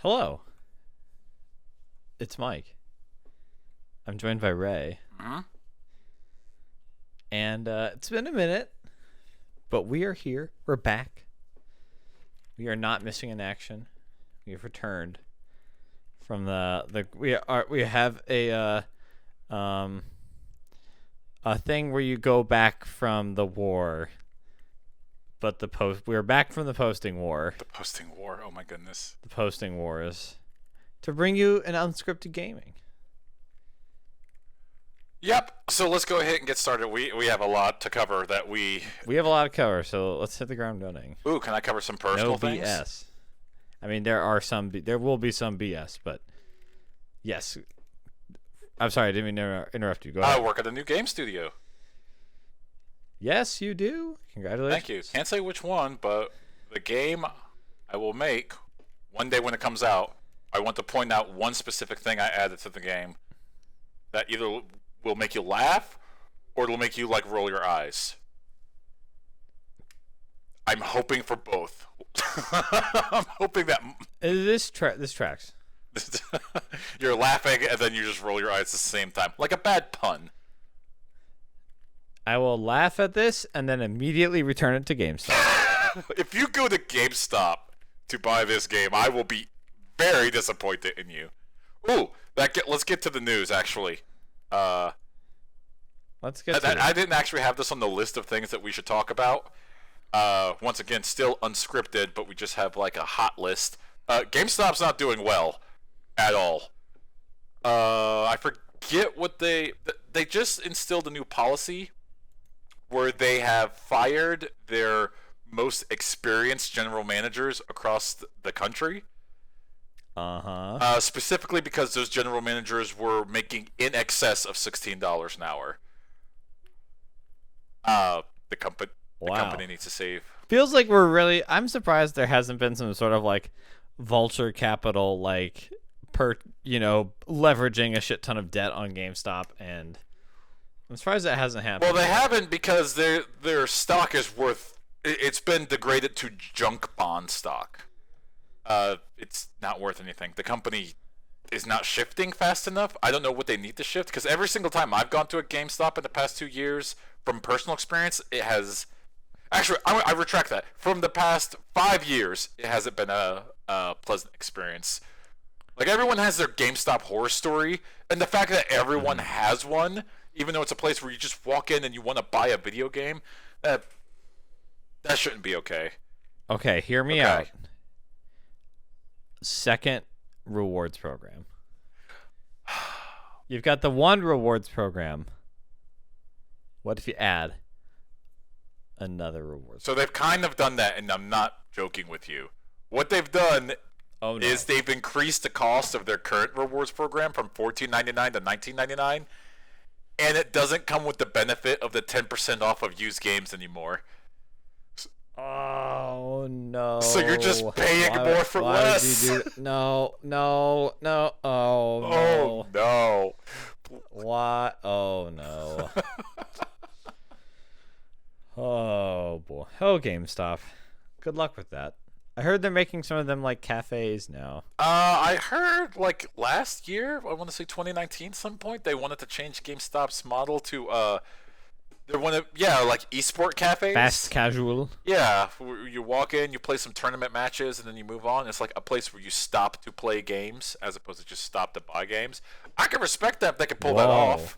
Hello, it's Mike. I'm joined by Ray. Mm-hmm. And it's been a minute, but we are here. We're back. We are not missing in action. We have returned from we have a thing where you go back from the war, but we're back from the posting war. The posting war. Oh my goodness. The posting wars to bring you an unscripted gaming. Yep. So let's go ahead and get started. We have a lot to cover that we have a lot to cover, so let's hit the ground running. Ooh, can I cover some personal things? No BS. I mean, there will be some BS, but yes. I'm sorry, I didn't mean to interrupt you. Go ahead. I work at a new game studio. Yes, you do. Congratulations. Thank you. Can't say which one, but the game I will make one day when it comes out, I want to point out one specific thing I added to the game that either will make you laugh or it'll make you like roll your eyes. I'm hoping for both. I'm hoping that this tracks. You're laughing and then you just roll your eyes at the same time, like a bad pun. I will laugh at this and then immediately return it to GameStop. If you go to GameStop to buy this game, I will be very disappointed in you. Ooh, let's get to the news actually. Let's get to it. I didn't actually have this on the list of things that we should talk about. Once again, still unscripted, but we just have like a hot list. GameStop's not doing well at all. I forget what they just instilled a new policy where they have fired their most experienced general managers across the country. Specifically because those general managers were making in excess of $16 an hour. The company needs to save. Feels like I'm surprised there hasn't been some sort of like vulture capital, like leveraging a shit ton of debt on GameStop, and I'm surprised that hasn't happened. Well, they haven't because their stock is it's been degraded to junk bond stock. It's not worth anything. The company is not shifting fast enough. I don't know what they need to shift, because every single time I've gone to a GameStop in the past 2 years, from personal experience, it has... Actually, I retract that. From the past 5 years, it hasn't been a pleasant experience. Like, everyone has their GameStop horror story, and the fact that everyone has one, even though it's a place where you just walk in and you want to buy a video game, that shouldn't be okay. Okay, hear me out. Second rewards program. You've got the one rewards program. What if you add another rewards? So they've kind of done that, and I'm not joking with you. What they've done is they've increased the cost of their current rewards program from $14.99 to $19.99, and it doesn't come with the benefit of the 10% off of used games anymore. Oh no! So you're just paying more for less. Did you do... No. Oh no! Oh no! What? Oh no! Oh boy! Oh, GameStop. Good luck with that. I heard they're making some of them like cafes now. I heard like last year, I want to say 2019, some point they wanted to change GameStop's model to they want to, like esport cafes. Fast casual. Yeah, you walk in, you play some tournament matches, and then you move on. It's like a place where you stop to play games as opposed to just stop to buy games. I can respect that if they can pull that off.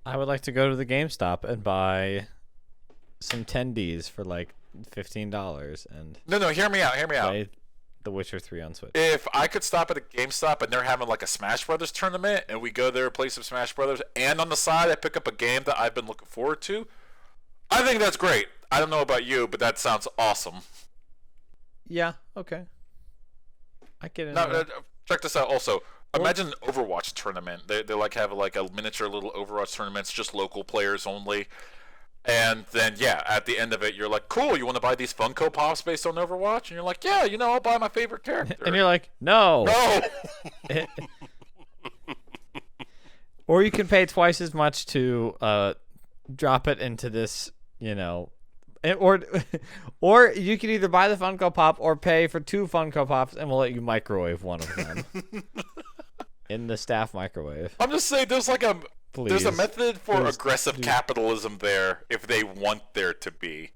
I would like to go to the GameStop and buy some tendies for like $15 and No, hear me out. Play The Witcher 3 on Switch. If I could stop at a GameStop and they're having like a Smash Brothers tournament, and we go there, play some Smash Brothers, and on the side I pick up a game that I've been looking forward to, I think that's great. I don't know about you, but that sounds awesome. Yeah, okay. I get it. Now, check this out also. Imagine an Overwatch tournament. They like have like a miniature little Overwatch tournaments, just local players only. And then, at the end of it, you're like, cool, you want to buy these Funko Pops based on Overwatch? And you're like, yeah, I'll buy my favorite character. And you're like, no. Or you can pay twice as much to drop it into this, or you can either buy the Funko Pop or pay for 2 Funko Pops, and we'll let you microwave one of them in the staff microwave. I'm just saying, there's a Please. method for Please aggressive capitalism there if they want there to be.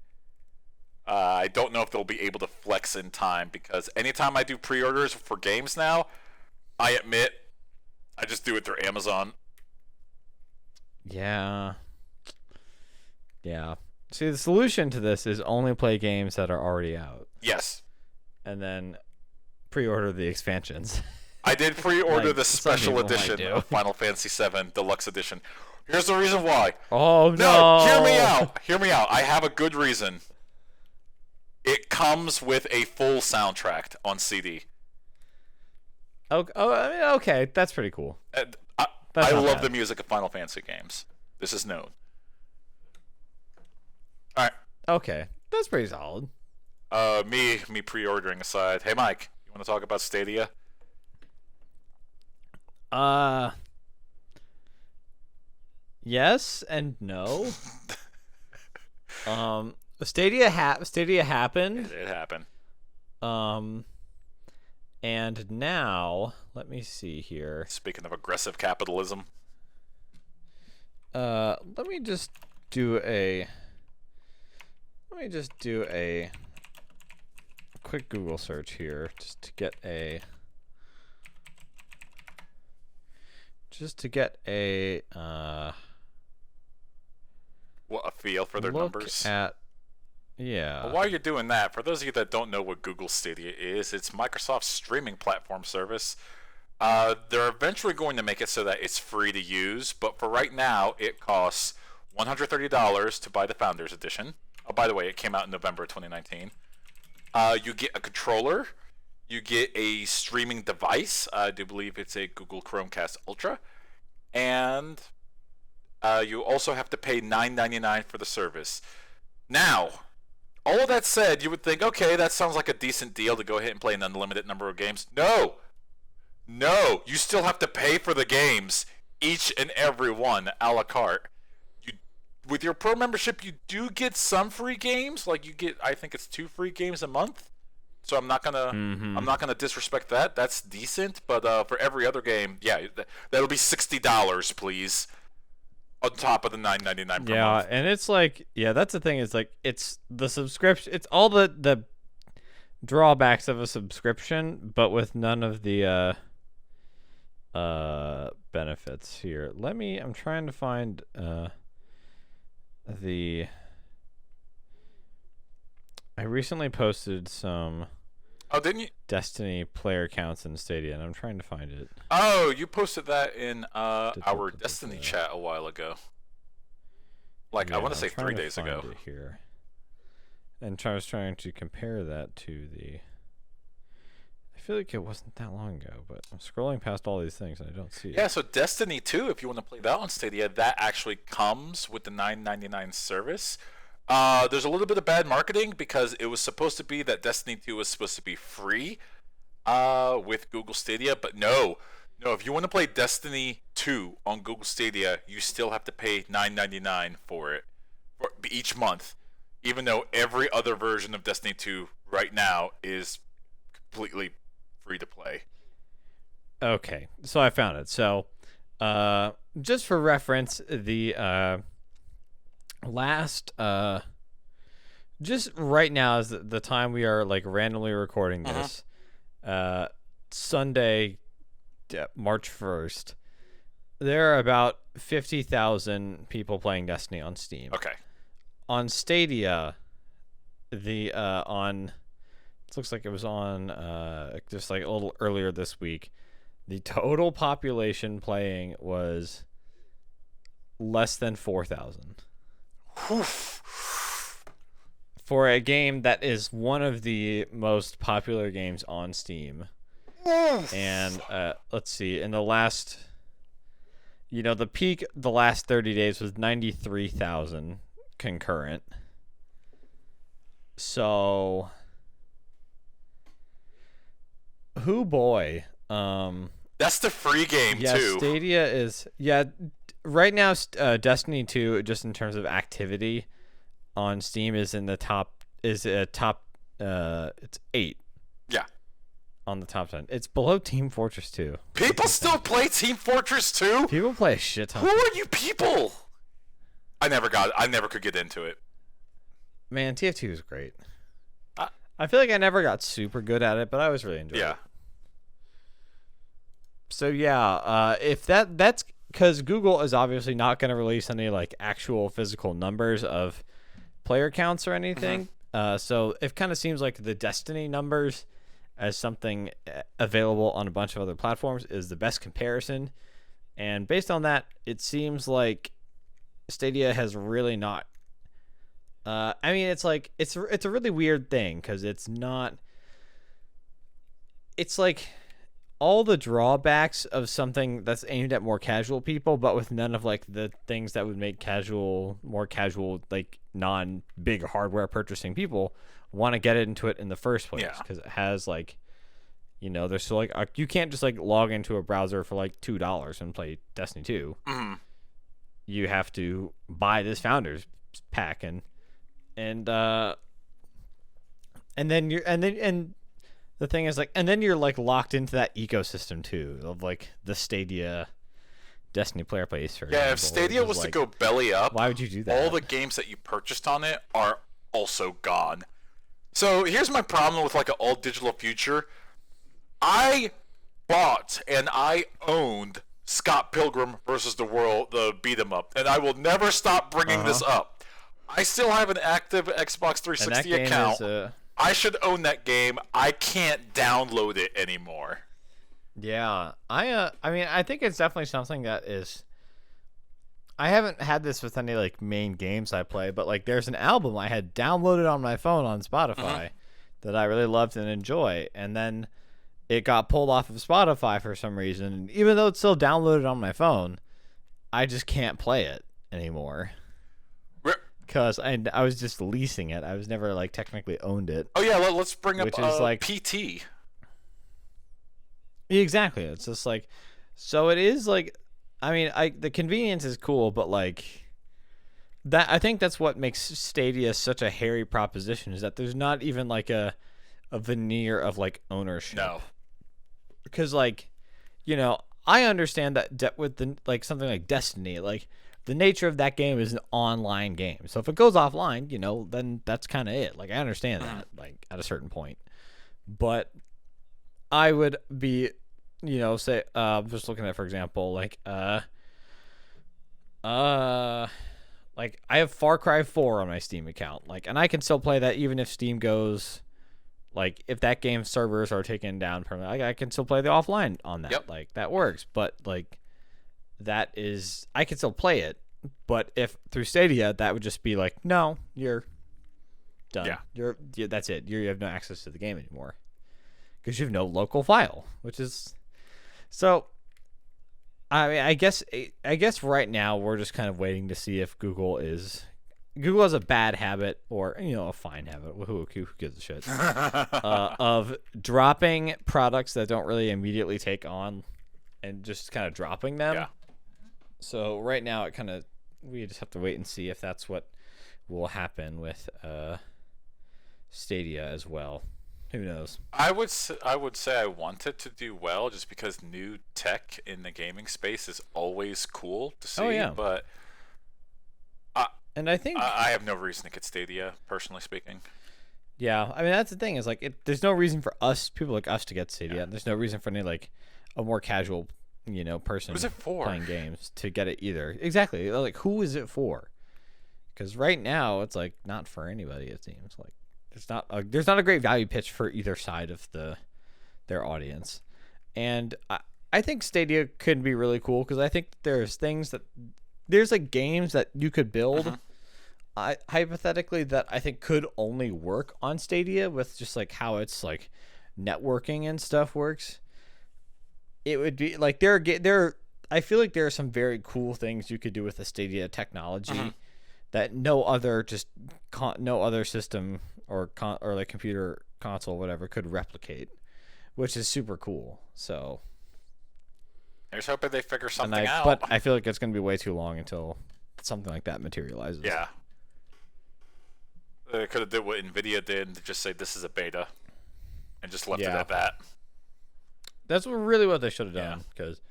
I don't know if they'll be able to flex in time, because anytime I do pre-orders for games now, I admit I just do it through Amazon. Yeah. See, the solution to this is only play games that are already out. Yes. And then pre-order the expansions. I did pre-order Like the some special people might edition do. of Final Fantasy VII Deluxe Edition. Here's the reason why. Oh, no. No, hear me out. Hear me out. I have a good reason. It comes with a full soundtrack on CD. Okay. That's pretty cool. I love bad. the music of Final Fantasy games. This is known. All right. Okay. That's pretty solid. Me pre-ordering aside. Hey, Mike, you want to talk about Stadia? Yes and no. Stadia happened. It happened. And now let me see here. Speaking of aggressive capitalism. Let me just do a quick Google search here just to get a What a feel for their look numbers. at yeah. But while you're doing that, for those of you that don't know what Google Stadia is, it's Microsoft's streaming platform service. They're eventually going to make it so that it's free to use, but for right now, it costs $130 to buy the Founders Edition. Oh, by the way, it came out in November of 2019. You get a controller. You get a streaming device. I do believe it's a Google Chromecast Ultra. And you also have to pay $9.99 for the service. Now, all of that said, you would think, okay, that sounds like a decent deal to go ahead and play an unlimited number of games. No, you still have to pay for the games, each and every one, a la carte. With your Pro membership, you do get some free games. Like you get, I think it's 2 free games a month. So I'm not gonna disrespect that. That's decent. But for every other game, yeah, that'll be $60, please. On top of the $9.99 per month. Yeah, and it's like, yeah, that's the thing. Is like, it's the subscription. It's all the drawbacks of a subscription, but with none of the benefits here. I'm trying to find I recently posted some Oh, didn't you? Destiny player counts in Stadia, and I'm trying to find it. Oh, you posted that in our Destiny chat a while ago. Like, Yeah, I want to say I'm trying 3 to days find ago. it here. And I was trying to compare that to the... I feel like it wasn't that long ago, but I'm scrolling past all these things and I don't see it. Yeah, so Destiny 2, if you want to play that on Stadia, that actually comes with the $9.99 service. There's a little bit of bad marketing because it was supposed to be that Destiny 2 was supposed to be free with Google Stadia, but no, if you want to play Destiny 2 on Google Stadia, you still have to pay $9.99 for it for each month, even though every other version of Destiny 2 right now is completely free to play. Okay, so I found it. So, just for reference, the last just right now is the time we are like randomly recording this. Sunday, March 1st. There are about 50,000 people playing Destiny on Steam. Okay. On Stadia, it looks like it was on just like a little earlier this week. The total population playing was less than 4,000. For a game that is one of the most popular games on Steam. And let's see, in the last, the peak the last 30 days was 93,000 concurrent. So, boy. That's the free game, too. Stadia is, right now, Destiny 2, just in terms of activity on Steam is in the top it's 8 Yeah. on the top 10. It's below Team Fortress 2. People still play Team Fortress 2? People play a shit ton. Who are you people? I never could get into it. Man, TF2 is great. I feel like I never got super good at it, but I always really enjoyed it. So yeah, if that's because Google is obviously not going to release any like actual physical numbers of player counts or anything. So it kind of seems like the Destiny numbers as something available on a bunch of other platforms is the best comparison. And based on that, it seems like Stadia has really not. I mean, it's like it's a really weird thing because it's not. It's like all the drawbacks of something that's aimed at more casual people, but with none of like the things that would make more casual, like non-big hardware purchasing people want to get into it in the first place. Because it has like, there's still like you can't just like log into a browser for like $2 and play Destiny 2. You have to buy this Founders pack and the thing is like, and then you're like locked into that ecosystem too of like the Stadia Destiny player base. For example, if Stadia was to go belly up, why would you do that? All the games that you purchased on it are also gone. So here's my problem with like an all digital future. I bought and I owned Scott Pilgrim versus the World, the beat 'em up, and I will never stop bringing this up. I still have an active Xbox 360 account. I should own that game. I can't download it anymore. Yeah, I mean, I think it's definitely something that is. I haven't had this with any like main games I play, but like there's an album I had downloaded on my phone on Spotify that I really loved and enjoy, and then it got pulled off of Spotify for some reason. Even though it's still downloaded on my phone, I just can't play it anymore. Because I was just leasing it. I was never like technically owned it. Oh yeah, let's bring up which is like PT. Exactly. It's just like, so it is like, I mean, the convenience is cool, but like that, I think that's what makes Stadia such a hairy proposition is that there's not even like a veneer of like ownership. No. Because like, I understand that with the like something like Destiny, like. The nature of that game is an online game. So if it goes offline, then that's kind of it. Like, I understand that, like, at a certain point. But I would be, say, just looking at, for example, like I have Far Cry 4 on my Steam account. Like, and I can still play that even if Steam goes, like, if that game's servers are taken down permanently, I can still play the offline on that. Yep. Like, that works. But, like, that is, I can still play it, but if through Stadia, that would just be like, no, you're done. Yeah. That's it. You have no access to the game anymore because you have no local file, which is so. I mean, I guess right now we're just kind of waiting to see if Google has a bad habit or a fine habit. Who gives a shit of dropping products that don't really immediately take on and just kind of dropping them. Yeah. So right now, we just have to wait and see if that's what will happen with Stadia as well. Who knows? I would say I want it to do well, just because new tech in the gaming space is always cool to see. Oh yeah. But and I think I have no reason to get Stadia, personally speaking. Yeah, I mean that's the thing is like there's no reason for people like us to get Stadia. Yeah. There's no reason for any like a more casual person Who's it for? Playing games to get it either. Exactly. Like, who is it for? Because right now it's like not for anybody. It seems like there's not a great value pitch for either side of their audience, and I think Stadia could be really cool because I think there's like games that you could build. Hypothetically, that I think could only work on Stadia with just like how it's like networking and stuff works. It would be like I feel like there are some very cool things you could do with the Stadia technology that no other system or like computer console whatever could replicate, which is super cool. So here's hoping they figure something out. But I feel like it's going to be way too long until something like that materializes. Yeah. They could have did what Nvidia did and just say this is a beta, and just left it Yeah. at that. That's really what they should have done, because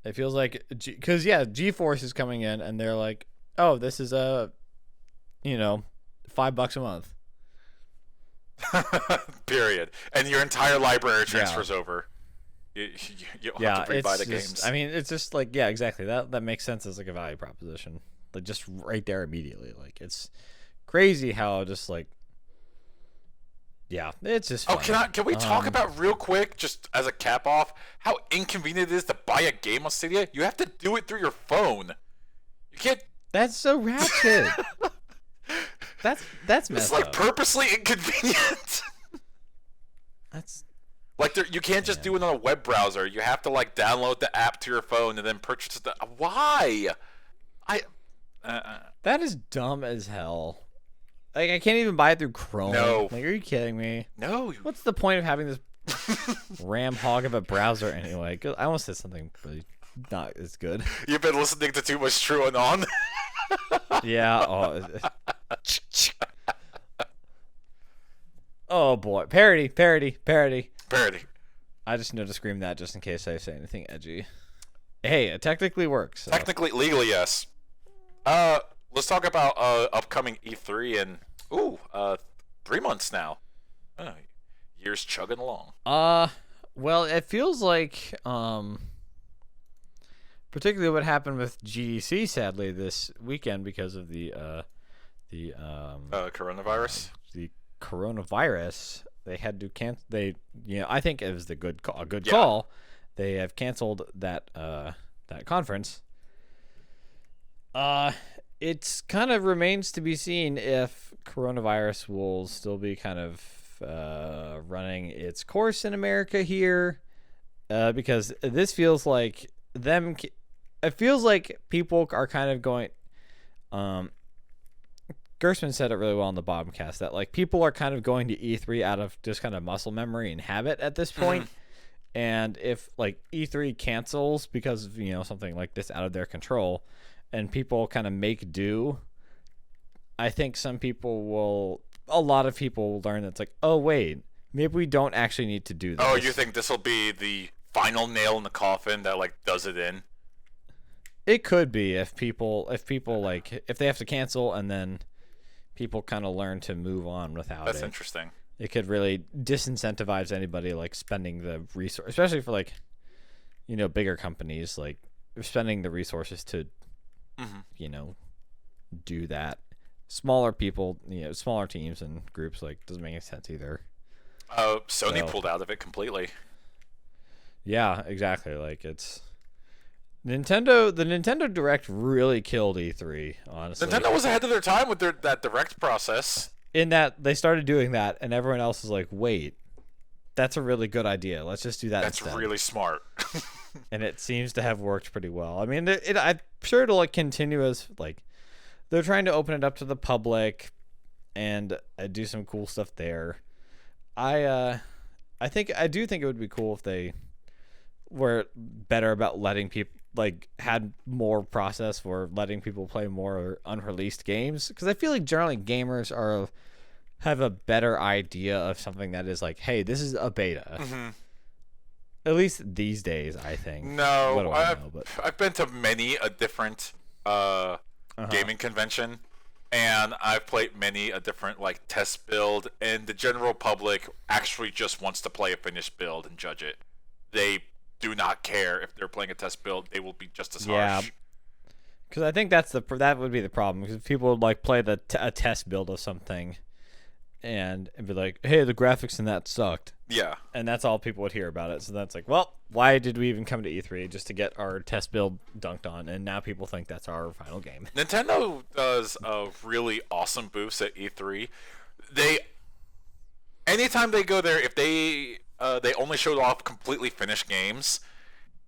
it feels like GeForce is coming in and they're like, oh, this is $5 a month. Period. And your entire library transfers over. You don't have to pre-buy the games. I mean, it's just like, yeah, exactly. That makes sense as like a value proposition. Like just right there immediately. Like it's crazy how just like, yeah, it's just. Oh, funny. can we talk about real quick, just as a cap off, how inconvenient it is to buy a game on Stadia? You have to do it through your phone. You can't. That's so ratchet. that's messed It's like up. purposely inconvenient. That's. Like you can't just do it on a web browser. You have to like download the app to your phone and then purchase the. Why? That is dumb as hell. Like I can't even buy it through Chrome. No. Like, are you kidding me? No. What's the point of having this ram hog of a browser anyway? 'Cause I almost said something really not as good. You've been listening to too much True and On. Yeah. Oh boy. Parody. I just know to scream that just in case I say anything edgy. Hey, it technically works. So. Technically, legally, yes. Let's talk about upcoming E3 and 3 months now. Years chugging along. Well, it feels like particularly what happened with GDC sadly this weekend because of the coronavirus. The coronavirus. They had to cancel. I think it was a good call. They have canceled that conference. It's kind of remains to be seen if coronavirus will still be kind of running its course in America here, because this feels like them. It feels like people are kind of going. Gersman said it really well on the Bobcast that like people are kind of going to E3 out of just kind of muscle memory and habit at this point. And if like E3 cancels because of something like this out of their control, and people kind of make do, I think a lot of people will learn that's like, oh wait, maybe we don't actually need to do this. Oh, you think this will be the final nail in the coffin that like does it in? It could be if people like if they have to cancel and then people kind of learn to move on without it. That's interesting. It could really disincentivize anybody like spending the resource, especially for like bigger companies, like spending the resources to do that. Smaller people, smaller teams and groups, like doesn't make any sense either. Sony pulled out of it completely. Yeah, exactly. Like it's Nintendo. The Nintendo Direct really killed E3. Honestly, Nintendo was ahead of their time with that Direct process. In that they started doing that, and everyone else was like, "Wait, that's a really good idea. Let's just do that." That's instead. really smart. And it seems to have worked pretty well. I mean, I'm sure it'll like continue as like they're trying to open it up to the public and do some cool stuff there. I do think it would be cool if they were better about letting people like had more process for letting people play more unreleased games, because I feel like generally gamers have a better idea of something that is like, hey, this is a beta. Mm-hmm. At least these days, I think. No, I've been to many a different gaming convention, and I've played many a different like test build, and the general public actually just wants to play a finished build and judge it. They do not care if they're playing a test build; they will be just as harsh. Yeah, because I think that would be the problem. Because people would like play a test build of something, and be like, "Hey, the graphics in that sucked." Yeah, and that's all people would hear about it. So that's like, well, why did we even come to E3 just to get our test build dunked on? And now people think that's our final game. Nintendo does a really awesome booths at E3. Anytime they go there, if they only showed off completely finished games,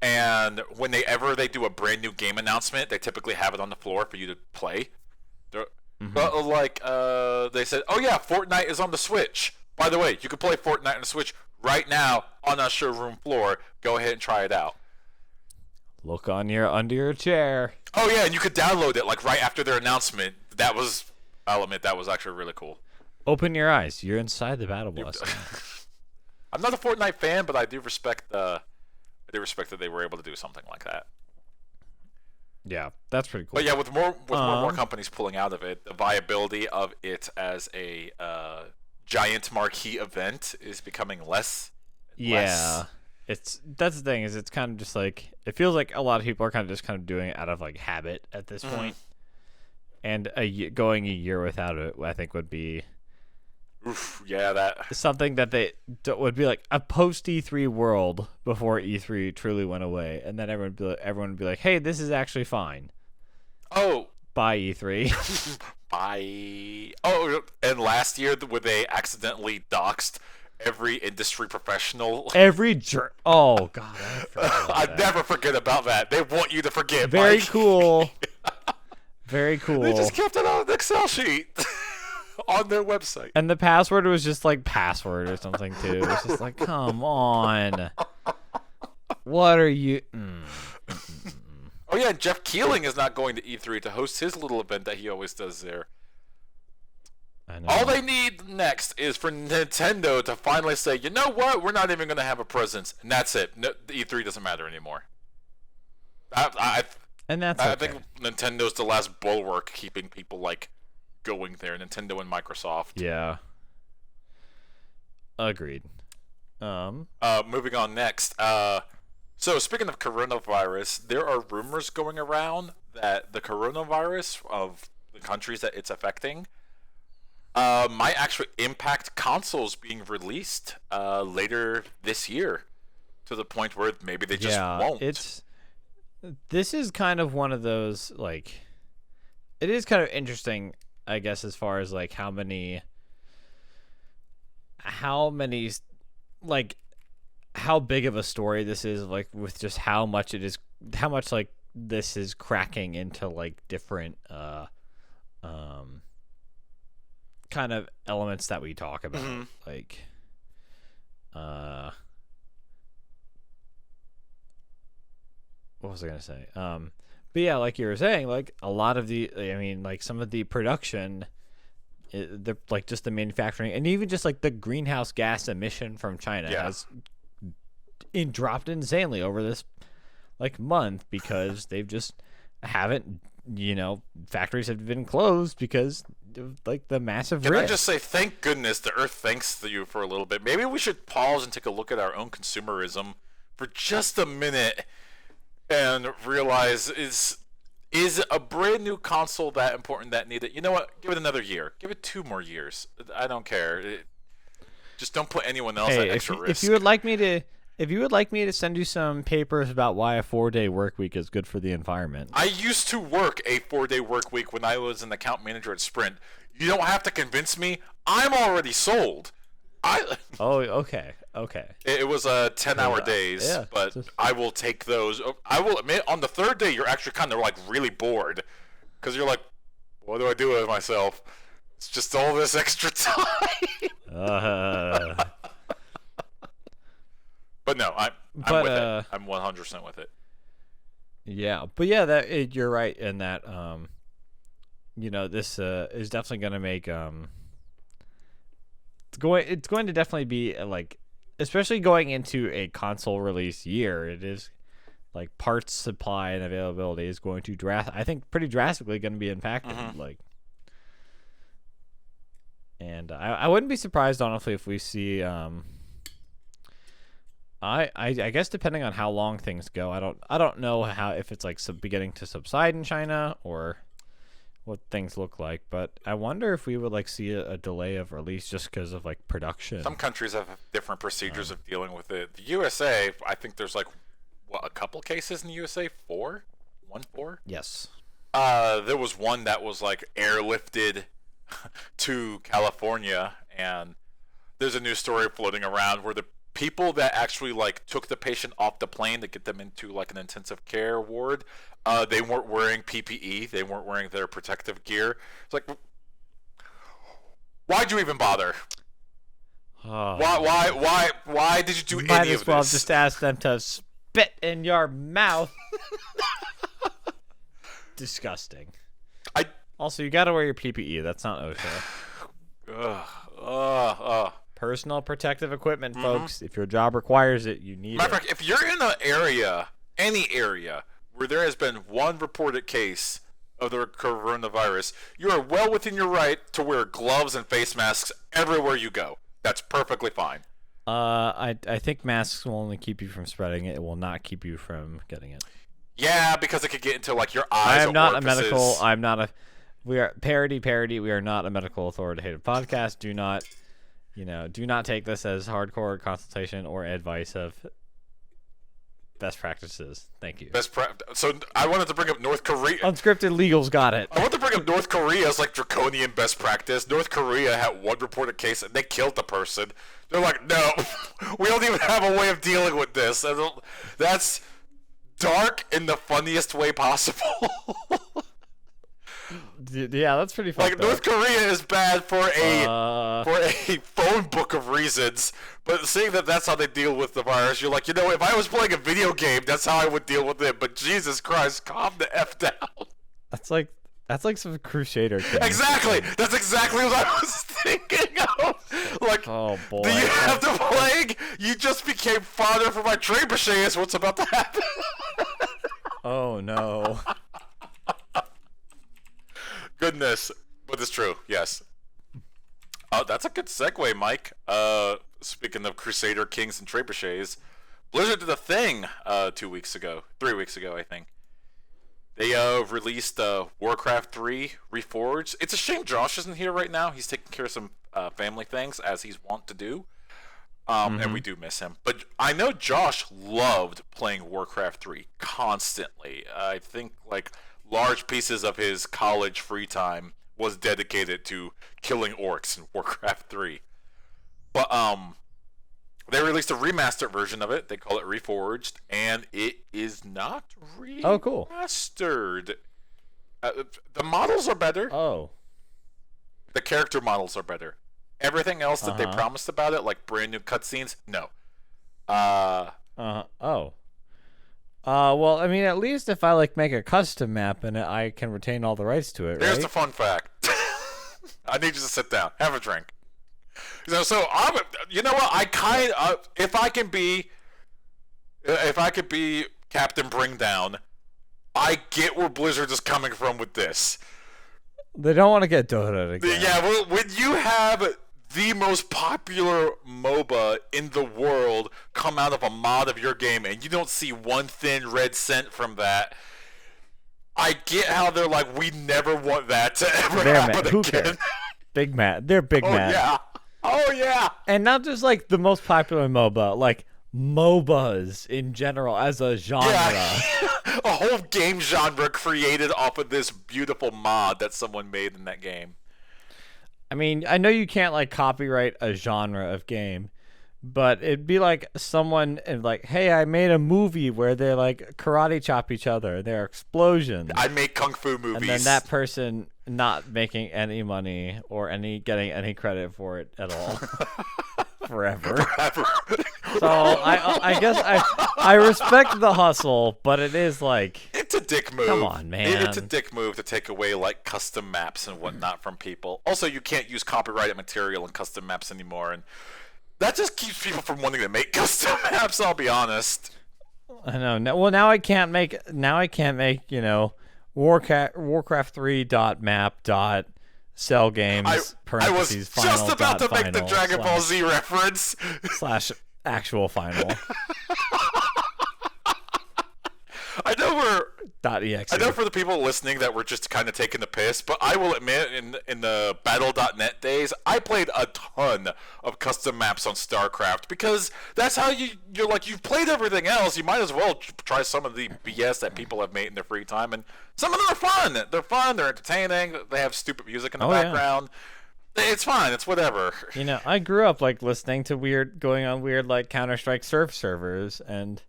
and when they do a brand new game announcement, they typically have it on the floor for you to play. But like they said, oh yeah, Fortnite is on the Switch. By the way, you can play Fortnite on the Switch right now on our showroom floor. Go ahead and try it out. Look under your chair. Oh yeah, and you could download it like right after their announcement. That was I'll admit that was actually really cool. Open your eyes. You're inside the battle bus. I'm not a Fortnite fan, but I do respect that they were able to do something like that. Yeah, that's pretty cool. But yeah, with more and more companies pulling out of it, the viability of it as a giant marquee event is becoming less. Yeah. That's the thing, is it's kind of just like, it feels like a lot of people are kind of doing it out of like habit at this point. And going a year without it, I think, would be that something that would be like a post E3 world before E3 truly went away, and then everyone would be like, hey, this is actually fine. Oh, bye E3. bye. Oh, and last year when they accidentally doxed every industry professional. Oh god, I never forget about that. They want you to forget. Very Mike. Cool. Very cool. They just kept it on an Excel sheet on their website. And the password was just like password or something too. It was just like, come on. What are you? Oh yeah, Jeff Keeling is not going to E3 to host his little event that he always does there. I know. All they need next is for Nintendo to finally say, you know what, we're not even going to have a presence, and that's it. No, the E3 doesn't matter anymore. I think Nintendo's the last bulwark keeping people like going there. Nintendo and Microsoft. Yeah. Agreed. Moving on next. So speaking of coronavirus, there are rumors going around that the coronavirus of the countries that it's affecting might actually impact consoles being released later this year, to the point where maybe they just won't. This is kind of one of those, like, it is kind of interesting, I guess, as far as like how many like how big of a story this is, like with just how much like this is cracking into like different kind of elements that we talk about, like what was I gonna say? But yeah, like you were saying, like a lot of like some of the production, the like just the manufacturing, and even just like the greenhouse gas emission from China has dropped insanely over this like month, because they've just haven't, factories have been closed because of like the massive risk. Can I just say, thank goodness the Earth thanks you for a little bit. Maybe we should pause and take a look at our own consumerism for just a minute and realize, is a brand new console that important, that needed? You know what? Give it another year. Give it 2 more years. I don't care. Just don't put anyone else at extra risk. If you would like me to send you some papers about why a 4-day work week is good for the environment. I used to work a 4-day work week when I was an account manager at Sprint. You don't have to convince me. I'm already sold. Oh, okay. It was 10-hour days, but I will take those. I will admit, on the 3rd day, you're actually kind of like really bored, because you're like, what do I do with myself? It's just all this extra time. But no, I'm with it. I'm 100% with it. Yeah, but yeah, you're right in that. This is definitely going to make It's going to definitely be like, especially going into a console release year, it is like parts supply and availability is going to I think pretty drastically going to be impacted. Like, and I wouldn't be surprised, honestly, if we see I guess depending on how long things go, I don't know if it's like beginning to subside in China or what things look like, but I wonder if we would like see a delay of release just because of like production. Some countries have different procedures of dealing with it. The USA, I think there's like a couple cases in the USA. 4? Yes. There was one that was like airlifted to California, and there's a news story floating around where the people that actually like took the patient off the plane to get them into like an intensive care ward, they weren't wearing PPE. They weren't wearing their protective gear. It's like, why'd you even bother? Why did you do any of this? Might as well just ask them to spit in your mouth. Disgusting. Also, you gotta wear your PPE. That's not OSHA. Personal protective equipment, folks. If your job requires it, you need Matter it. of fact, if you're in an area, any area, where there has been one reported case of the coronavirus, you are well within your right to wear gloves and face masks everywhere you go. That's perfectly fine. I think masks will only keep you from spreading it. It will not keep you from getting it. Yeah, because it could get into like your eyes. I am not orifices. a medical. I'm not a. We are parody. We are not a medical authoritative podcast. Do not take this as hardcore consultation or advice of best practices. Thank you. So I wanted to bring up North Korea. Unscripted legals got it. I want to bring up North Korea as like draconian best practice. North Korea had one reported case and they killed the person. They're like, no, we don't even have a way of dealing with this. That's dark in the funniest way possible. Yeah, that's pretty fucked Like North Korea is bad for a phone book of reasons, but seeing that that's how they deal with the virus, you're like, if I was playing a video game, that's how I would deal with it. But Jesus Christ, calm the F down. That's like some Crusader thing. Exactly. That's exactly what I was thinking of. Like, oh boy. Do you have the plague? You just became fodder for my trebuchets. What's about to happen? Oh no. Goodness, but it's true. Yes. That's a good segue, Mike. Speaking of Crusader Kings and trebuchets, Blizzard did a thing 3 weeks ago, I think. They released Warcraft 3 Reforged. It's a shame Josh isn't here right now. He's taking care of some family things, as he's wont to do. And we do miss him. But I know Josh loved playing Warcraft 3 constantly. I think, like, large pieces of his college free time was dedicated to killing orcs in Warcraft 3. But, they released a remastered version of it. They call it Reforged, and it is not remastered. Oh, cool. The models are better. Oh. The character models are better. Everything else that they promised about it, like brand new cutscenes, no. Oh. Well, I mean, at least if I like make a custom map and I can retain all the rights to it, Here's right? the fun fact. I need you to sit down, have a drink. So I'm, you know what? If I could be Captain Bring Down, I get where Blizzard is coming from with this. They don't want to get Dota again. Yeah, well, when you have the most popular MOBA in the world come out of a mod of your game and you don't see one thin red cent from that, I get how they're like, we never want that to ever happen Who again. cares? Big mad. They're big mad. Yeah. Oh, yeah. And not just like the most popular MOBA, like MOBAs in general as a genre. Yeah. A whole game genre created off of this beautiful mod that someone made in that game. I mean, I know you can't like copyright a genre of game, but it'd be like someone and like, hey, I made a movie where they like karate chop each other. There are explosions. I make kung fu movies. And then that person not making any money or getting any credit for it at all. Forever. So I guess I respect the hustle, but it is like, it's a dick move. Come on, man. It's a dick move to take away like custom maps and whatnot from people. Also, you can't use copyrighted material in custom maps anymore, and that just keeps people from wanting to make custom maps. I'll be honest. I know. Well, now I can't make Warcraft 3 map cell games I was just about to make the Dragon Ball Z reference / actual final. I .exe. know for the people listening that we're just kind of taking the piss, but I will admit in the Battle.net days, I played a ton of custom maps on StarCraft because that's how you're like, you've played everything else, you might as well try some of the BS that people have made in their free time, and some of them are fun. They're fun, they're entertaining, they have stupid music in the background. Yeah. It's fine, it's whatever. You know, I grew up like listening to going on weird like Counter-Strike surf servers and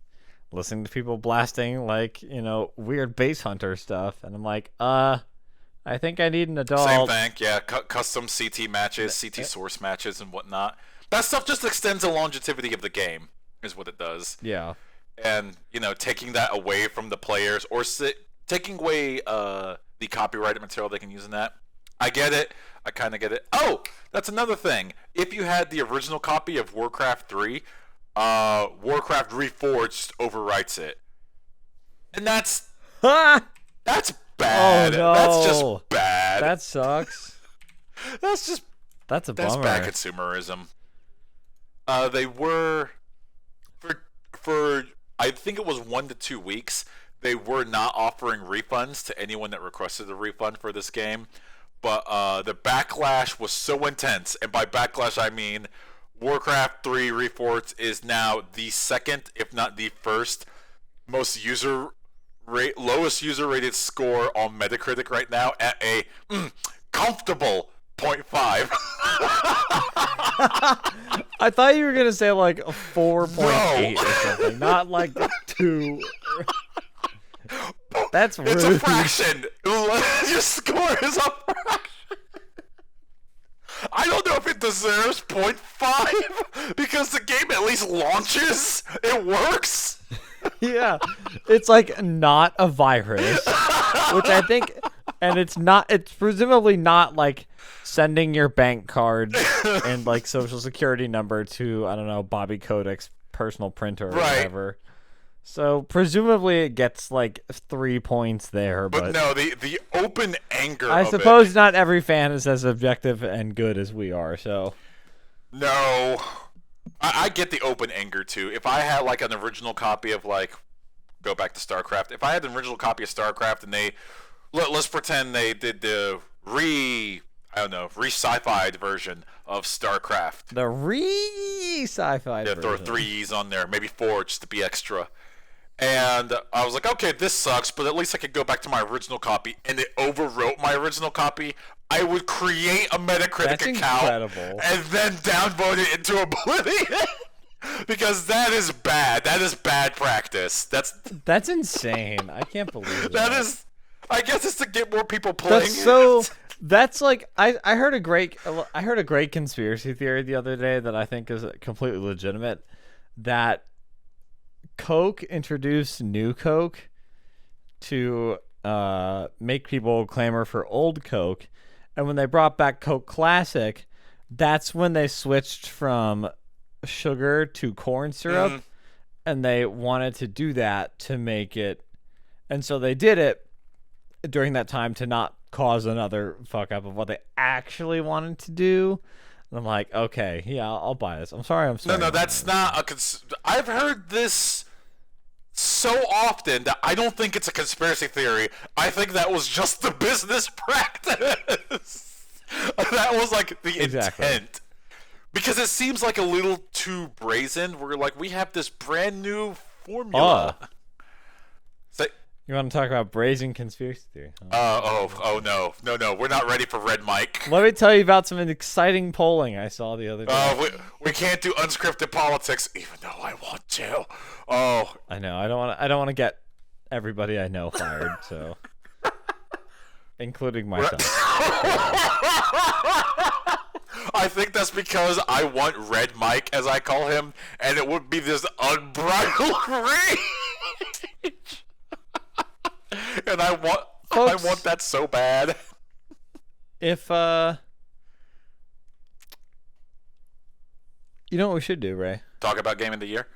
listening to people blasting like, weird base hunter stuff, and I'm like, I think I need an adult. Same thing, yeah. Custom CT matches, CT source matches, and whatnot. That stuff just extends the longevity of the game, is what it does. Yeah. And taking that away from the players, or taking away the copyrighted material they can use in that. I get it. I kind of get it. Oh, that's another thing. If you had the original copy of Warcraft 3, Warcraft Reforged overwrites it. And that's bad. Oh, no. That's just bad. That sucks. That's a bummer. bad consumerism. They were for I think it was 1 to 2 weeks. They were not offering refunds to anyone that requested a refund for this game, but the backlash was so intense, and by backlash I mean Warcraft 3 Reforged is now the second, if not the first, lowest user rated score on Metacritic right now at a comfortable 0.5. I thought you were gonna say like a 4.8 or something, not like 2. That's rude. It's a fraction. Your score is a fraction. I don't know if it deserves 0.5 because the game at least launches. It works. Yeah, it's like not a virus, which I think, and it's presumably not like sending your bank card and like social security number to, I don't know, Bobby Kodak's personal printer or whatever. So presumably it gets like 3 points there, but no, the open anger. I of suppose it, not every fan is as objective and good as we are. So no, I get the open anger too. If I had like an original copy of like, go back to StarCraft. If I had an original copy of StarCraft and let's pretend they did the re-sci-fi'd version of StarCraft. The re-sci-fi version. Throw 3 E's on there, maybe 4 just to be extra. And I was like, okay, this sucks, but at least I could go back to my original copy, and it overwrote my original copy. I would create a Metacritic account and then downvote it into oblivion. Because that is bad. That is bad practice. That's insane. I can't believe that. That is, I guess it's to get more people playing. That's like I heard a great conspiracy theory the other day that I think is completely legitimate, that Coke introduced New Coke to make people clamor for old Coke, and when they brought back Coke Classic, that's when they switched from sugar to corn syrup, and they wanted to do that to make it, and so they did it during that time to not cause another fuck up of what they actually wanted to do. And I'm like, okay, yeah, I'll buy this. I'm sorry. No, that's not a I've heard this so often that I don't think it's a conspiracy theory. I think that was just the business practice. That was like the intent. Because it seems like a little too brazen. We're like, we have this brand new formula. You want to talk about brazen conspiracy theory? No. We're not ready for Red Mike. Let me tell you about some exciting polling I saw the other day. We can't do unscripted politics, even though I want to. Oh, I know. I don't want to get everybody I know fired. So, including myself. I think that's because I want Red Mike, as I call him, and it would be this unbridled rage. And I want that so bad. If you know what we should do, Ray? Talk about Game of the Year?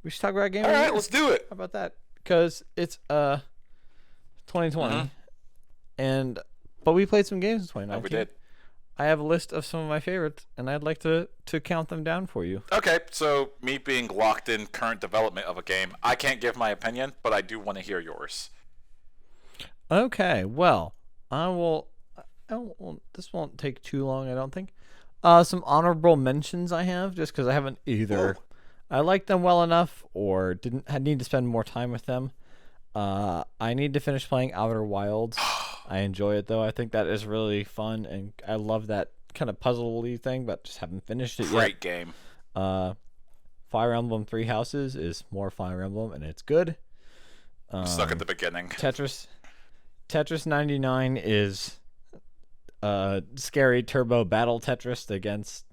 We should talk about Game of the Year. Alright, let's do it. How about that? Because it's 2020. But we played some games in 2019. Oh, we did. I have a list of some of my favorites, and I'd like to count them down for you. Okay, so me being locked in current development of a game, I can't give my opinion, but I do want to hear yours. Okay, well, this won't take too long, I don't think. Some honorable mentions I have, just because I haven't either. I liked them well enough, or I need to spend more time with them. I need to finish playing Outer Wilds. I enjoy it, though. I think that is really fun, and I love that kind of puzzle-y thing, but just haven't finished it yet. Great game. Fire Emblem Three Houses is more Fire Emblem, and it's good. Stuck at the beginning. Tetris 99 is scary turbo battle Tetris against,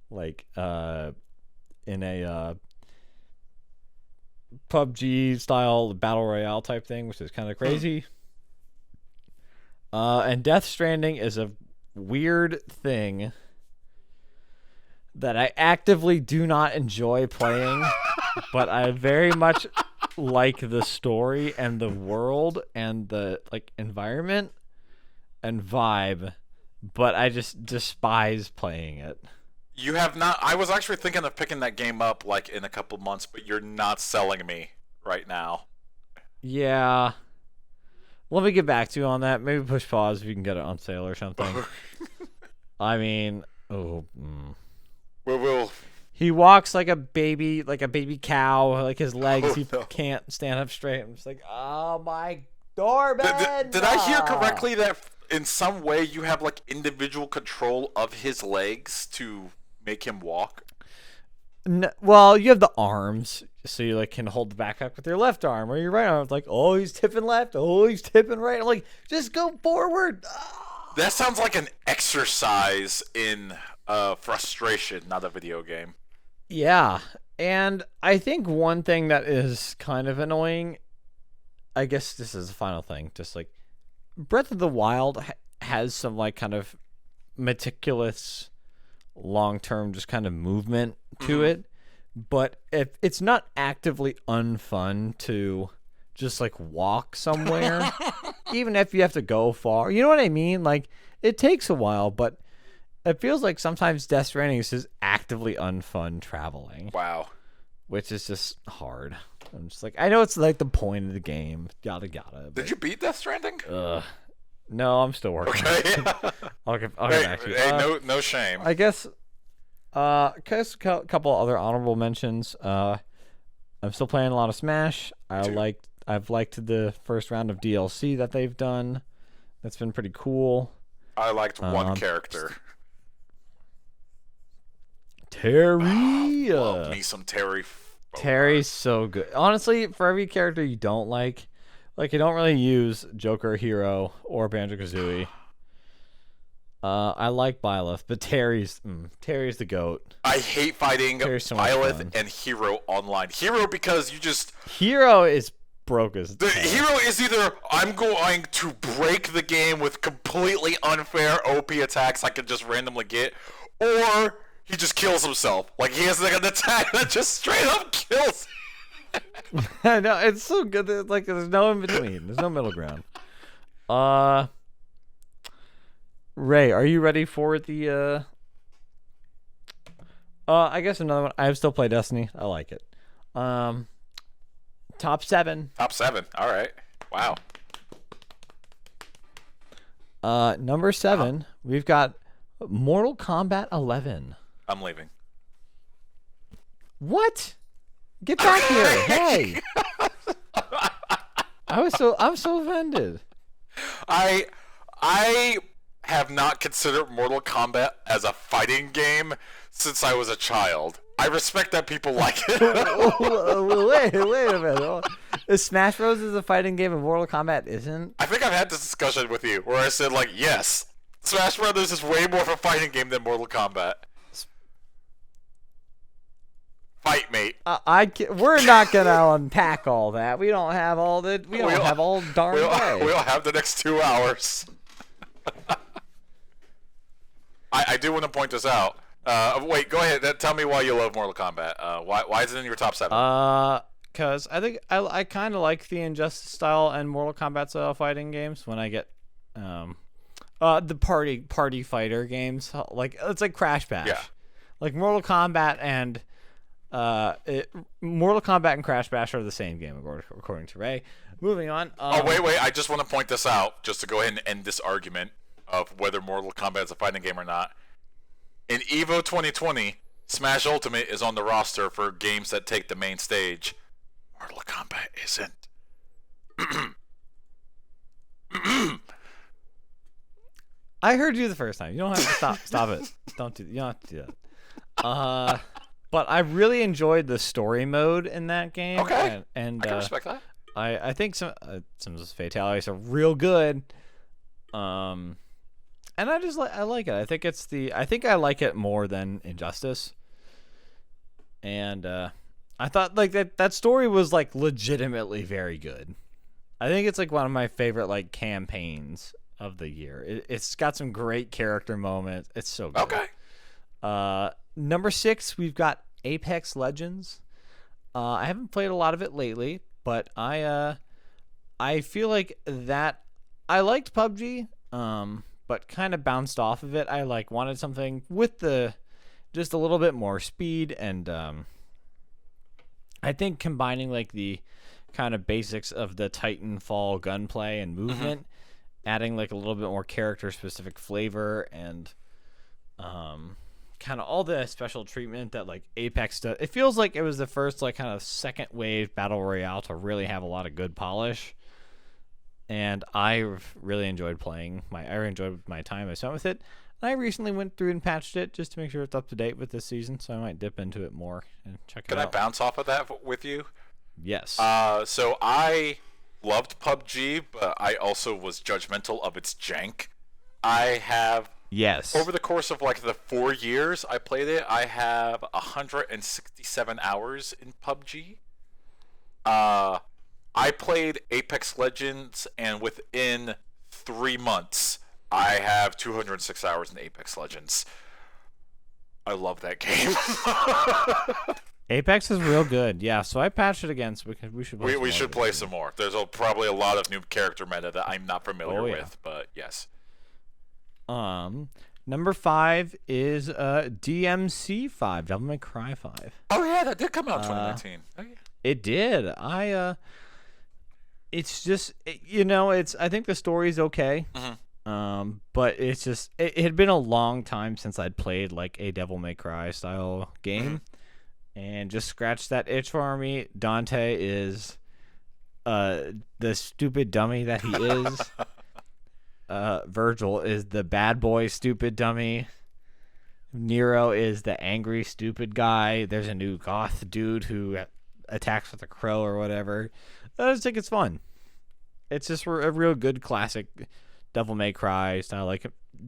like, in a PUBG style battle royale type thing, which is kind of crazy. And Death Stranding is a weird thing that I actively do not enjoy playing, but I very much like the story and the world and the environment and vibe, but I just despise playing it. You have not. I was actually thinking of picking that game up in a couple months, but you're not selling me right now. Yeah. Let me get back to you on that. Maybe push pause if you can get it on sale or something. I mean, We'll. He walks like a baby cow. Like his legs, he no. can't stand up straight. I'm just like, oh my doorbell. Did I hear correctly that in some way you have individual control of his legs to make him walk? No, well, you have the arms, so you can hold the backpack with your left arm or your right arm. It's like, oh, he's tipping left. Oh, he's tipping right. I'm like, just go forward. That sounds like an exercise in frustration, not a video game. Yeah, and I think one thing that is kind of annoying, I guess this is the final thing, just Breath of the Wild has some kind of meticulous long-term just kind of movement to it, but if it's not actively unfun to just walk somewhere, even if you have to go far, you know what I mean? It takes a while, but it feels like sometimes Death Stranding is just actively unfun traveling. Wow. Which is just hard. I'm just I know it's the point of the game, yada yada. Did you beat Death Stranding? No, I'm still working. Okay. I'll get back to you. Hey, no shame. I guess a couple other honorable mentions. I'm still playing a lot of Smash. I've liked the first round of DLC that they've done. That's been pretty cool. I liked one character. Terry. Love me some Terry. Terry's so good. Honestly, for every character you don't like you don't really use Joker, Hero, or Banjo-Kazooie. I like Byleth, but Terry's the GOAT. I hate fighting so Byleth and Hero online. Hero because Hero is broke as Hero is either I'm going to break the game with completely unfair OP attacks I could just randomly get, or he just kills himself. He has an attack that just straight up kills. I know, it's so good. There's no in between. There's no middle ground. Ray, are you ready for the I guess another one. I still play Destiny. I like it. Top 7. Top 7. All right. Wow. Number 7, we've got Mortal Kombat 11. I'm leaving. What? Get back here! Hey! I'm so offended. I have not considered Mortal Kombat as a fighting game since I was a child. I respect that people like it. Wait a minute. Is Smash Bros. Is a fighting game and Mortal Kombat isn't? I think I've had this discussion with you where I said yes, Smash Brothers is way more of a fighting game than Mortal Kombat. Fight, mate. We're not gonna unpack all that. We don't have all the. We don't have all darn day. We'll have the next 2 hours. I do want to point this out. Wait, go ahead. Tell me why you love Mortal Kombat. Why is it in your top 7? Because I think I kind of like the Injustice style and Mortal Kombat style fighting games when I get the party fighter games. It's like Crash Bash. Yeah. Mortal Kombat and Mortal Kombat and Crash Bash are the same game according to Ray. Moving on. Wait. I just want to point this out just to go ahead and end this argument of whether Mortal Kombat is a fighting game or not. In EVO 2020, Smash Ultimate is on the roster for games that take the main stage. Mortal Kombat isn't. I heard you the first time. You don't have to stop it. You don't have to do that. But I really enjoyed the story mode in that game. Okay. And I can respect that. I think some of those fatalities are real good. And I like it. I think I like it more than Injustice. And I thought that story was legitimately very good. I think it's one of my favorite campaigns of the year. It's got some great character moments. It's so good. Okay. Number 6, we've got Apex Legends. I haven't played a lot of it lately, but I feel like that I liked PUBG, but kind of bounced off of it. I wanted something with just a little bit more speed, and I think combining the kind of basics of the Titanfall gunplay and movement, adding a little bit more character specific flavor, and kind of all the special treatment that Apex does. It feels like it was the first kind of second wave battle royale to really have a lot of good polish. And I really enjoyed my time I spent with it. I recently went through and patched it just to make sure it's up to date with this season, so I might dip into it more and check it out. Can I bounce off of that with you? Yes. So I loved PUBG, but I also was judgmental of its jank. I have Yes. over the course of the 4 years I played it, I have 167 hours in PUBG. I played Apex Legends, and within 3 months, I have 206 hours in Apex Legends. I love that game. Apex is real good. Yeah, so I patched it again, so we should play we should play some more. There's probably a lot of new character meta that I'm not familiar with, but yes. Number 5 is DMC 5, Devil May Cry 5. Oh yeah, that did come out in 2019. Oh, yeah. It did. It's just I think the story's okay. But it's just it had been a long time since I'd played a Devil May Cry style game, and just scratched that itch for me. Dante is the stupid dummy that he is. Virgil is the bad boy stupid dummy. Nero is the angry stupid guy. There's a new goth dude who attacks with a crow or whatever. I just think it's fun. It's just a real good classic Devil May Cry style,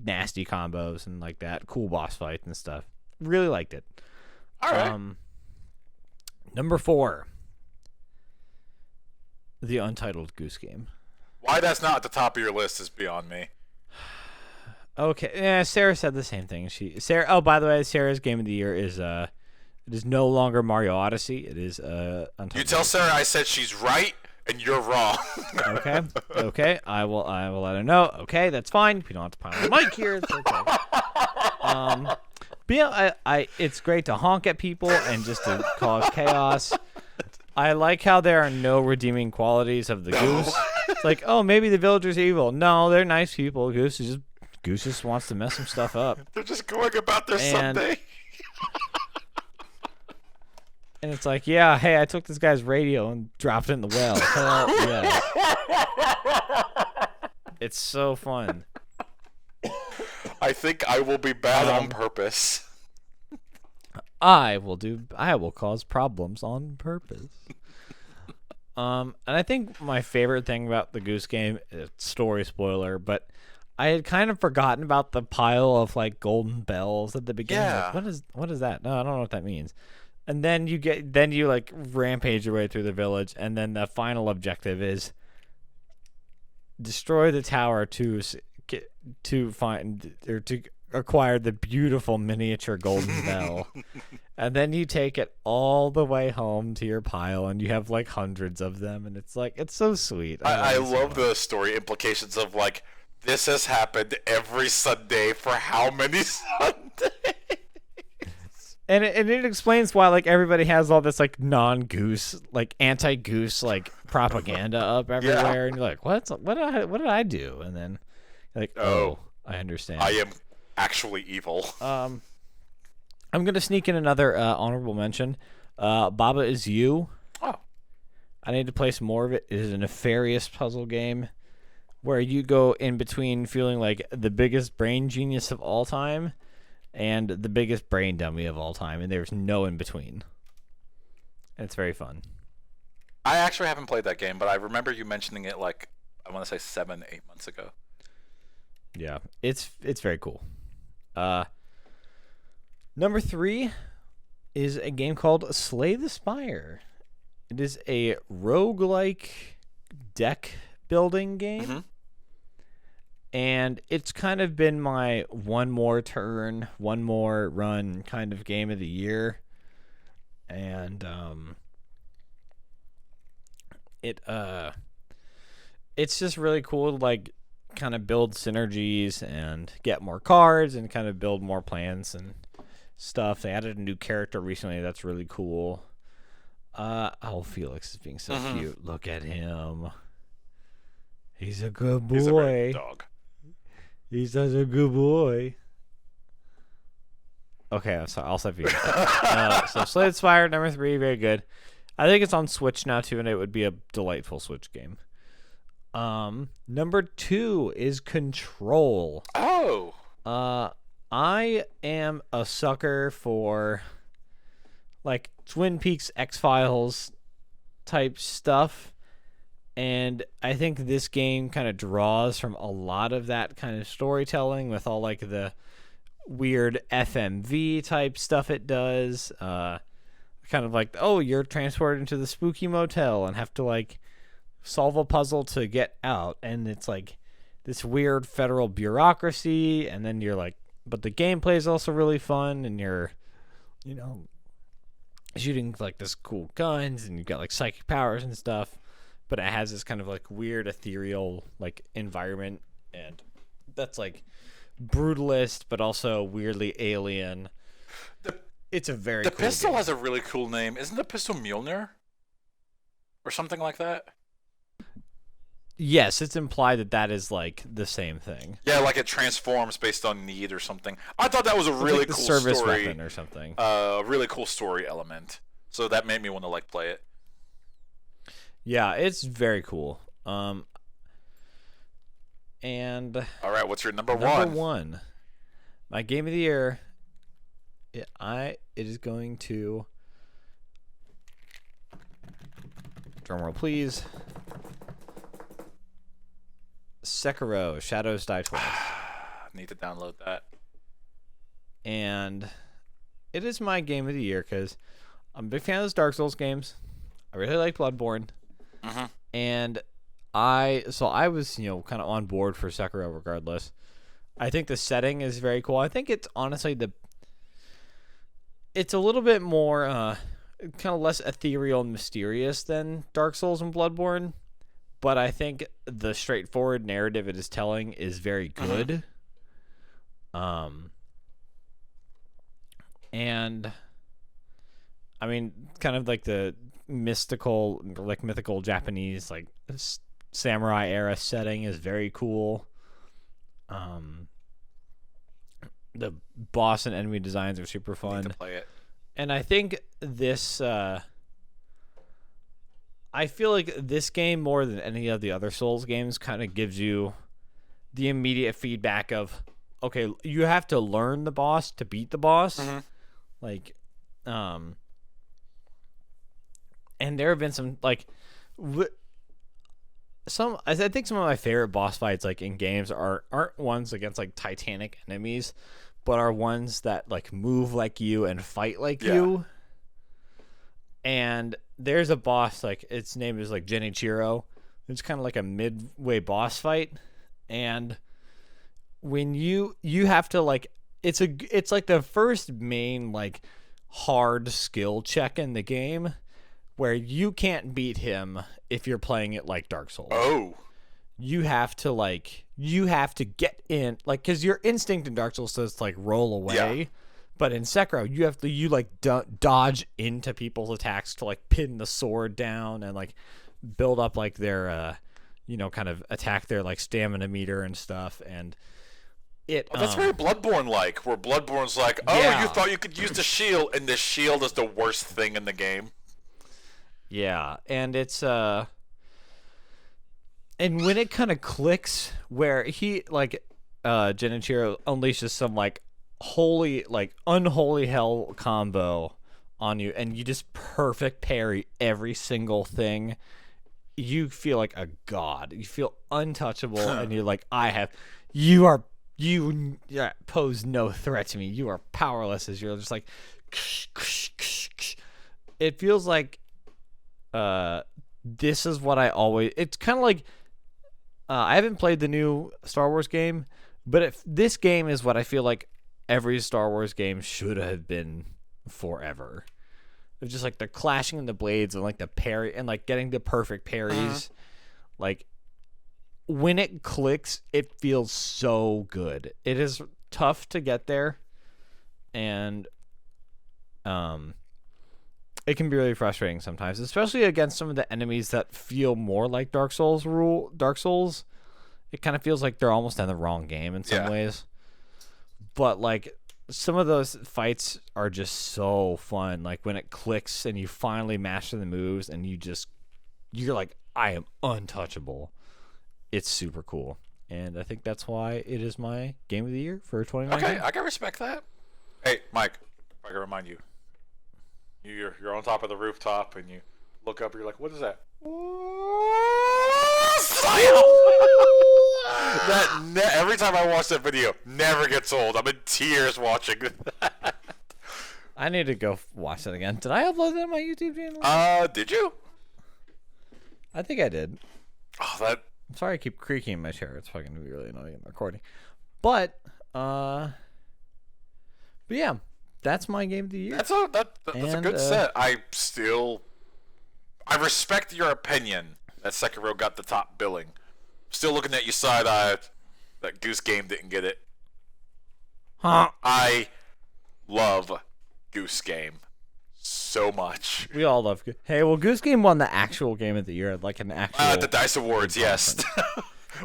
nasty combos and that cool boss fight and stuff. Really liked it. All right. Number 4, the Untitled Goose Game. Why that's not at the top of your list is beyond me. Okay, yeah, Sarah said the same thing. Sarah. Oh, by the way, Sarah's game of the year is it is no longer Mario Odyssey. It is Untitled. You tell Sarah I said she's right and you're wrong. Okay. I will let her know. Okay, that's fine. We don't have to pile on the mic here. It's okay. But yeah, it's great to honk at people and just to cause chaos. I like how there are no redeeming qualities of the goose. It's oh, maybe the villagers are evil. No, they're nice people. Goose just wants to mess some stuff up. They're just going about their Sunday. And it's yeah, hey, I took this guy's radio and dropped it in the well. Hell yeah. It's so fun. I think I will be bad on purpose. I will cause problems on purpose. And I think my favorite thing about the Goose Game, story spoiler, but I had kind of forgotten about the pile of golden bells at the beginning. Yeah. What is that? No, I don't know what that means. And then you rampage your way through the village, and then the final objective is destroy the tower to find or to acquire the beautiful miniature golden bell. And then you take it all the way home to your pile, and you have hundreds of them, and it's so sweet. I love the story implications of this has happened every Sunday for how many Sundays? And it explains why everybody has all this non-goose anti-goose propaganda up everywhere, and you're what did I do? And then you're oh, I understand. I am actually evil. I'm gonna sneak in another honorable mention. Baba Is You. Oh, I need to play some more of it. It is a nefarious puzzle game where you go in between feeling like the biggest brain genius of all time and the biggest brain dummy of all time, and there's no in between. And it's very fun. I actually haven't played that game, but I remember you mentioning it I want to say 7-8 months ago. Yeah, it's very cool. Number 3 is a game called Slay the Spire. It is a roguelike deck building game. And it's kind of been my one more turn, one more run kind of game of the year. And it's just really cool to like kind of build synergies and get more cards and kind of build more plans and stuff. They added a new character recently that's really cool. Oh, Felix is being so cute. Look at him. He's a good boy. He's a very good dog. He's such a good boy. Okay, I'm sorry. I'll stop you. So Slade Spire, number 3, very good. I think it's on Switch now too, and it would be a delightful Switch game. Number 2 is Control. Oh. I am a sucker for like Twin Peaks, X-Files type stuff. And I think this game kind of draws from a lot of that kind of storytelling with all like the weird FMV type stuff it does. Kind of like, oh, you're transported into the spooky motel and have to like solve a puzzle to get out. And it's like this weird federal bureaucracy. And then you're like, but the gameplay is also really fun. And you're, you know, shooting like this cool guns and you've got like psychic powers and stuff. But it has this kind of like weird ethereal like environment, and that's like brutalist, but also weirdly alien. It's a very the cool pistol game. Has a really cool name. Isn't the pistol Mjolnir or something like that? Yes, it's implied that that is like the same thing. Yeah, like it transforms based on need or something. I thought that was a really like the cool service story, weapon or something. A really cool story element. So that made me want to like play it. Yeah, it's very cool. And all right, what's your number one? My game of the year. It is going to. Drumroll, please. Sekiro: Shadows Die Twice. Need to download that. And it is my game of the year because I'm a big fan of those Dark Souls games. I really like Bloodborne. Mm-hmm. And I was, kind of on board for Sekiro regardless. I think the setting is very cool. I think it's honestly it's a little bit more kind of less ethereal and mysterious than Dark Souls and Bloodborne, but I think the straightforward narrative it is telling is very good. And I mean, kind of like the mythical Japanese like samurai era setting is very cool. The boss and enemy designs are super fun. Need to play it. And I think this I feel like this game more than any of the other Souls games kind of gives you the immediate feedback of, okay, you have to learn the boss to beat the boss. Like and there have been some like I think some of my favorite boss fights like in games aren't ones against like titanic enemies, but are ones that like move like you and fight like you. And there's a boss like its name is like Genichiro. It's kind of like a midway boss fight, and when you have to like it's like the first main like hard skill check in the game where you can't beat him if you're playing it like Dark Souls. Oh. You have to get in, like, because your instinct in Dark Souls says to, like, roll away. Yeah. But in Sekiro, you dodge into people's attacks to, like, pin the sword down and, like, build up, like, their, kind of attack their, like, stamina meter and stuff. And that's very Bloodborne-like, where Bloodborne's like, you thought you could use the shield, and the shield is the worst thing in the game. Yeah, and it's and when it kind of clicks where he like Genichiro unleashes some like unholy hell combo on you and you just perfect parry every single thing, you feel like a god. You feel untouchable and you're like, you pose no threat to me. You are powerless as you're just like it feels like this is what I always. It's kind of like I haven't played the new Star Wars game, but this game is what I feel like every Star Wars game should have been forever. It's just like the clashing of the blades and like the parry and like getting the perfect parries. Like when it clicks, it feels so good. It is tough to get there, and it can be really frustrating sometimes, especially against some of the enemies that feel more like Dark Souls. It kind of feels like they're almost in the wrong game in some ways. But like some of those fights are just so fun. Like when it clicks and you finally master the moves and you're like, I am untouchable. It's super cool. And I think that's why it is my game of the year for 2019. Okay, I can respect that. Hey, Mike, I can remind you. You're on top of the rooftop and you look up and you're like, what is that? Every time I watch that video, never gets old. I'm in tears watching that. I need to go watch that again. Did I upload that on my YouTube channel? Did you? I think I did. Oh, I'm sorry I keep creaking in my chair. It's fucking really annoying in the recording. But yeah, that's my game of the year. That's a good set. I respect your opinion that Sekiro got the top billing. Still looking at you side-eyed that Goose Game didn't get it. Huh? I love Goose Game so much. We all love. Hey, well, Goose Game won the actual game of the year, like an actual. The Dice Awards, yes.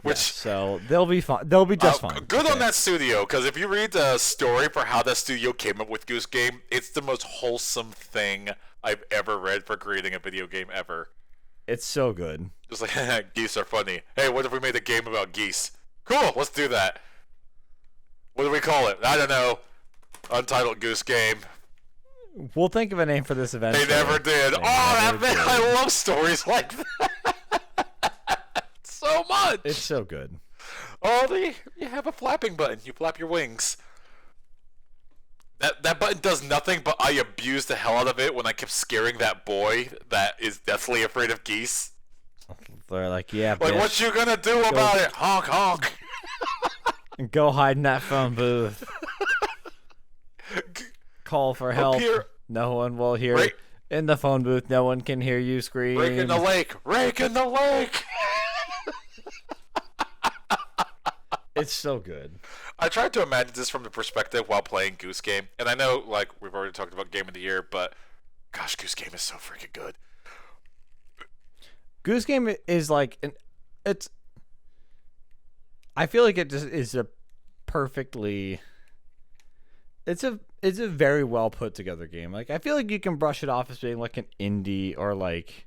Which so they'll be fine. They'll be just fine. Good on that studio, because if you read the story for how that studio came up with Goose Game, it's the most wholesome thing I've ever read for creating a video game ever. It's so good. Just like, geese are funny. Hey, what if we made a game about geese? Cool, let's do that. What do we call it? I don't know. Untitled Goose Game. We'll think of a name for this event. They never did. I love stories like that so much. It's so good. Oh, you have a flapping button. You flap your wings. That button does nothing, but I abused the hell out of it when I kept scaring that boy that is deathly afraid of geese. They're like, yeah, like, bitch. What you gonna do about it? Honk, honk. Go hide in that phone booth. Call for help. No one will hear. In the phone booth, no one can hear you scream. Rake in the lake. Rake in the lake. It's so good. I tried to imagine this from the perspective while playing Goose Game, and I know, like, we've already talked about Game of the Year, but gosh, Goose Game is so freaking good. Goose Game is like I feel like it just is a perfectly. It's a very well put together game. Like I feel like you can brush it off as being like an indie or like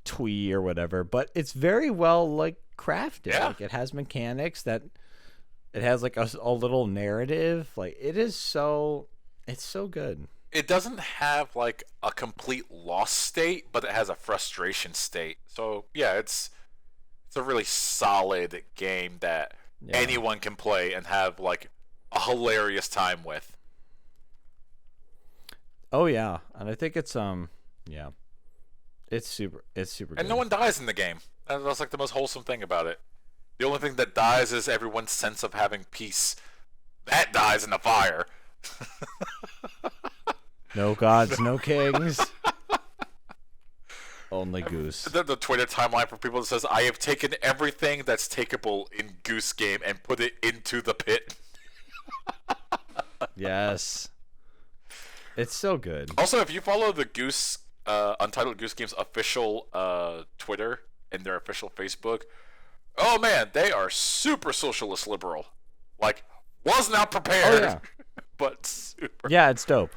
twee or whatever, but it's very well like crafted. Yeah. Like it has mechanics that it has like a little narrative. Like it's so good. It doesn't have like a complete lost state, but it has a frustration state. So yeah, it's a really solid game that anyone can play and have like a hilarious time with. Oh yeah, and I think it's it's super good. And no one dies in the game. That's like the most wholesome thing about it. The only thing that dies is everyone's sense of having peace. That dies in the fire. No gods, no kings. Only Goose. The Twitter timeline for people that says, I have taken everything that's takeable in Goose Game and put it into the pit. Yes. It's so good. Also, if you follow the Untitled Goose Game's official Twitter and their official Facebook, oh man, they are super socialist liberal. Like, was not prepared, but super. Yeah, it's dope.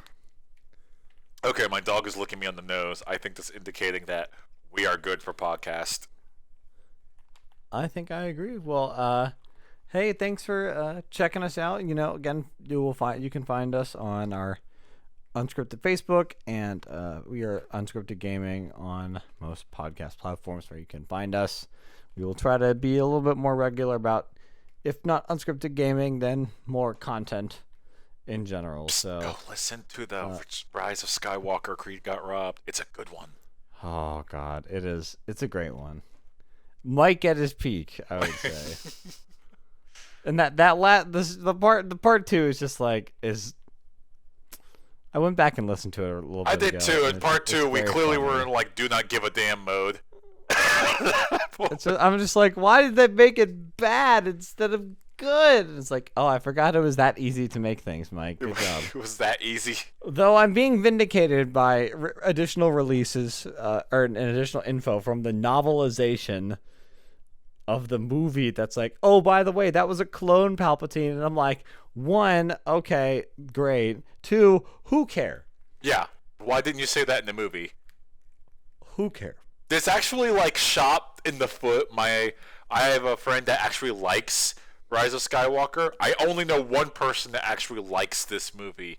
Okay, my dog is licking me on the nose. I think that's indicating that we are good for podcast. I think I agree. Well, hey, thanks for checking us out. You know, again, you can find us on our Unscripted Facebook, and we are Unscripted Gaming on most podcast platforms where you can find us. We will try to be a little bit more regular about, if not Unscripted Gaming, then more content in general. So go listen to the Rise of Skywalker. Creed got robbed. It's a good one. Oh God, it is. It's a great one. might get his peak, I would say. And the part 2 is just like I went back and listened to it a little bit I did ago, too. In and part it's 2, we very clearly funny. were in like do not give a damn mode. I'm just like, why did they make it bad instead of good? And it's like, oh, I forgot it was that easy to make things, Mike. Good job. It was that easy. Though I'm being vindicated by additional releases or an additional info from the novelization of the movie that's like, oh, by the way, that was a clone Palpatine. And I'm like, 1, okay, great. 2, who care? Yeah. Why didn't you say that in the movie? Who care? This actually like shot in the foot. I have a friend that actually likes Rise of Skywalker. I only know one person that actually likes this movie.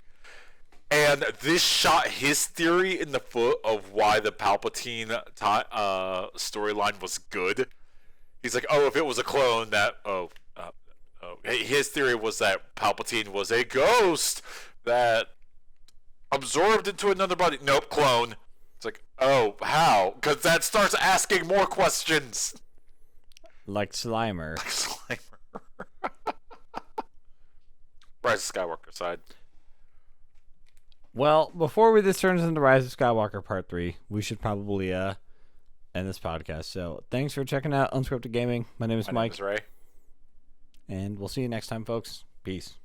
And this shot his theory in the foot of why the Palpatine storyline was good. He's like, oh, if it was a clone, his theory was that Palpatine was a ghost that absorbed into another body. Nope, clone. It's like, oh, how? Because that starts asking more questions. Like Slimer. Rise of Skywalker side. Well, before this turns into Rise of Skywalker Part 3, we should probably end this podcast. So thanks for checking out Unscripted Gaming. My name is Mike. My name is Ray. And we'll see you next time, folks. Peace.